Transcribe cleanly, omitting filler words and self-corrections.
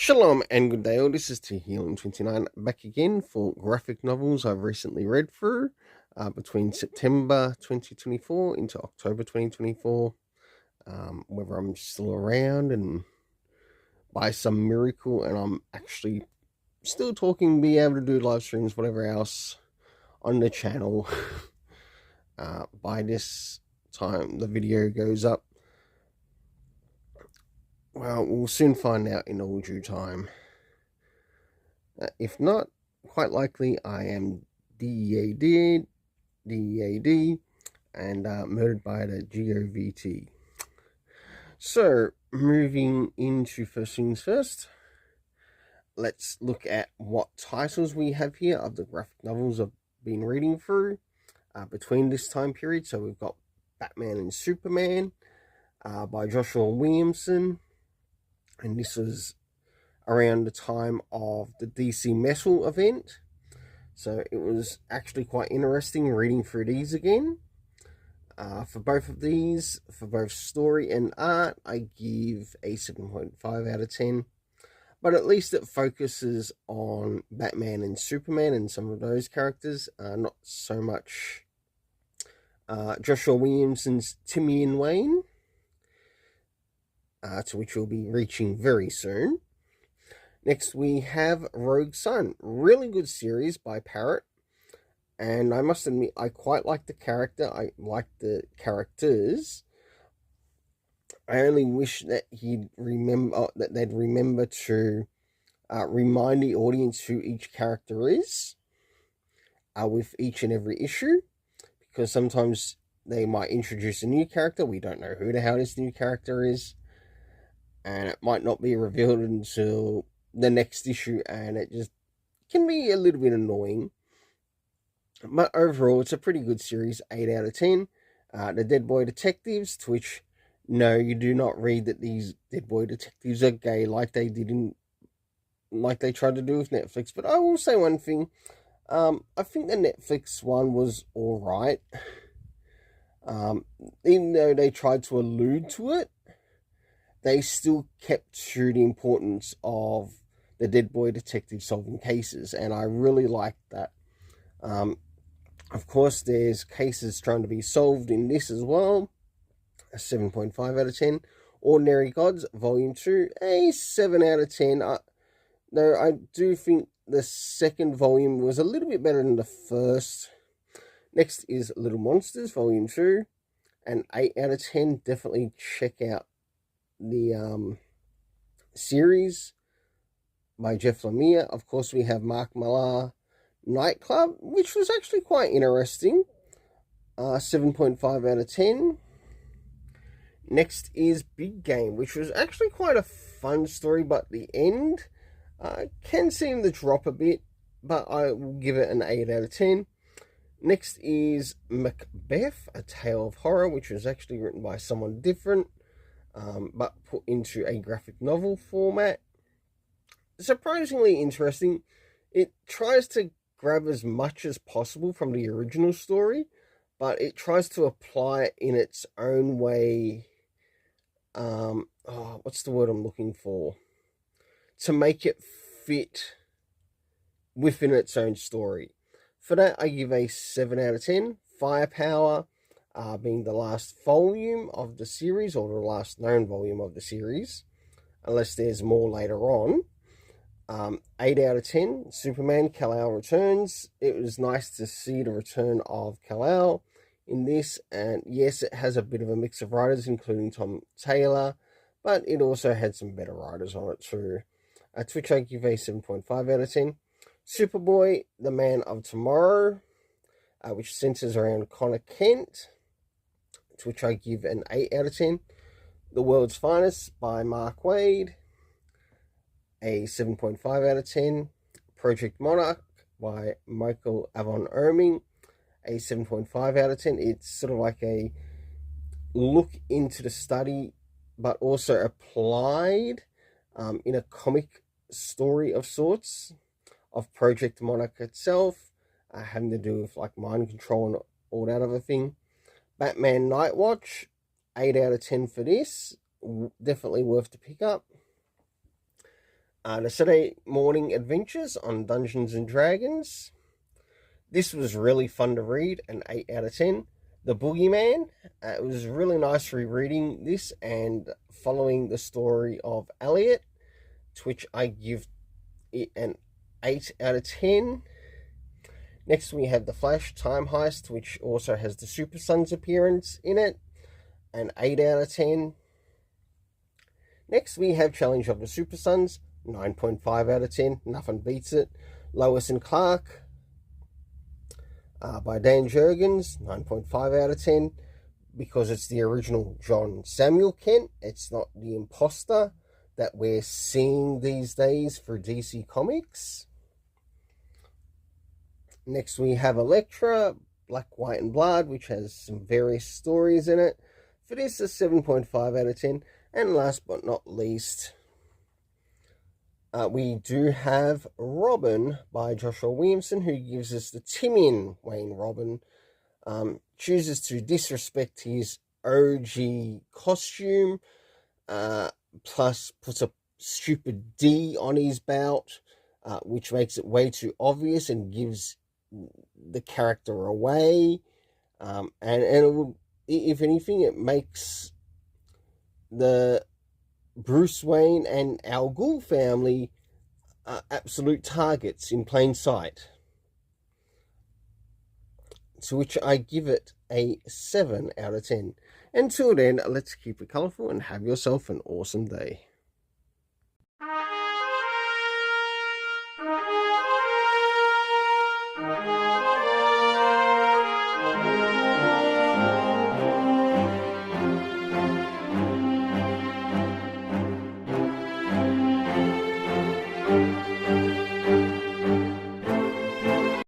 Shalom and good day all, this is T Healing29 back again for graphic novels I've recently read through between September 2024 into October 2024. Whether I'm still around and by some miracle and I'm actually still talking, be able to do live streams, whatever else on the channel by this time the video goes up. Well, we'll soon find out in all due time. If not, quite likely I am DEAD, and murdered by the GOVT. So, moving into first things first, let's look at what titles we have here of the graphic novels I've been reading through between this time period. So we've got Batman and Superman by Joshua Williamson, and this was around the time of the DC Metal event. So it was actually quite interesting reading through these again. For both of these, for both story and art, I give a 7.5 out of 10. But at least it focuses on Batman and Superman and some of those characters, not so much Joshua Williamson's Timmy and Wayne, to which we'll be reaching very soon. Next, we have Rogue Sun. Really good series by Parrott. And I must admit, I quite like the character. I like the characters. I only wish that they'd remember to remind the audience who each character is with each and every issue. Because sometimes they might introduce a new character. We don't know who the hell this new character is. And it might not be revealed until the next issue, and it just can be a little bit annoying. But overall, it's a pretty good series, 8 out of 10. The Dead Boy Detectives, to which, no, you do not read that these Dead Boy Detectives are gay like they tried to do with Netflix. But I will say one thing, I think the Netflix one was alright. Even though they tried to allude to it, they still kept to the importance of the Dead Boy Detective solving cases, and I really liked that. Of course, there's cases trying to be solved in this as well. A 7.5 out of 10. Ordinary Gods, Volume 2, a 7 out of 10. Though I do think the second volume was a little bit better than the first. Next is Little Monsters, Volume 2, an 8 out of 10. Definitely check out the series by Jeff Lemire. Of course, we have Mark Millar Nightclub, which was actually quite interesting. 7.5 out of 10. Next is Big Game, which was actually quite a fun story, but the end can seem to drop a bit, but I will give it an 8 out of 10. Next is Macbeth, A Tale of Horror, which was actually written by someone different, but put into a graphic novel format. Surprisingly interesting. It tries to grab as much as possible from the original story, but it tries to apply it in its own way. What's the word I'm looking for? To make it fit within its own story. For that, I give a 7 out of 10. Firepower, being the last volume of the series, or the last known volume of the series, unless there's more later on. 8 out of 10. Superman, Kal-El returns. It was nice to see the return of Kal-El in this, and yes, it has a bit of a mix of writers, including Tom Taylor, but it also had some better writers on it too. To which I give a 7.5 out of 10. Superboy, The Man of Tomorrow, which centers around Connor Kent, to which I give an 8 out of 10. The World's Finest by Mark Waid, a 7.5 out of 10. Project Monarch by Michael Avon Oeming, a 7.5 out of 10. It's sort of like a look into the study, but also applied in a comic story of sorts of Project Monarch itself, having to do with like mind control and all that other thing. Batman Nightwatch, 8 out of 10 for this. Definitely worth to pick up. The Saturday Morning Adventures on Dungeons and Dragons. This was really fun to read, an 8 out of 10. The Boogeyman. It was really nice rereading this and following the story of Elliot, to which I give it an 8 out of 10. Next we have The Flash Time Heist, which also has the Super Sons appearance in it, an 8 out of 10. Next we have Challenge of the Super Sons, 9.5 out of 10, nothing beats it. Lois and Clark, by Dan Jurgens, 9.5 out of 10, because it's the original John Samuel Kent. It's not the imposter that we're seeing these days for DC Comics. Next we have Elektra, Black, White and Blood, which has some various stories in it. For this, a 7.5 out of 10. And last but not least, we do have Robin by Joshua Williamson, who gives us the Timian Wayne Robin. Chooses to disrespect his OG costume, plus puts a stupid D on his belt, which makes it way too obvious and gives the character away. And it will, if anything, it makes the Bruce Wayne and Al Ghul family absolute targets in plain sight. To which I give it a 7 out of 10. Until then, let's keep it colourful and have yourself an awesome day.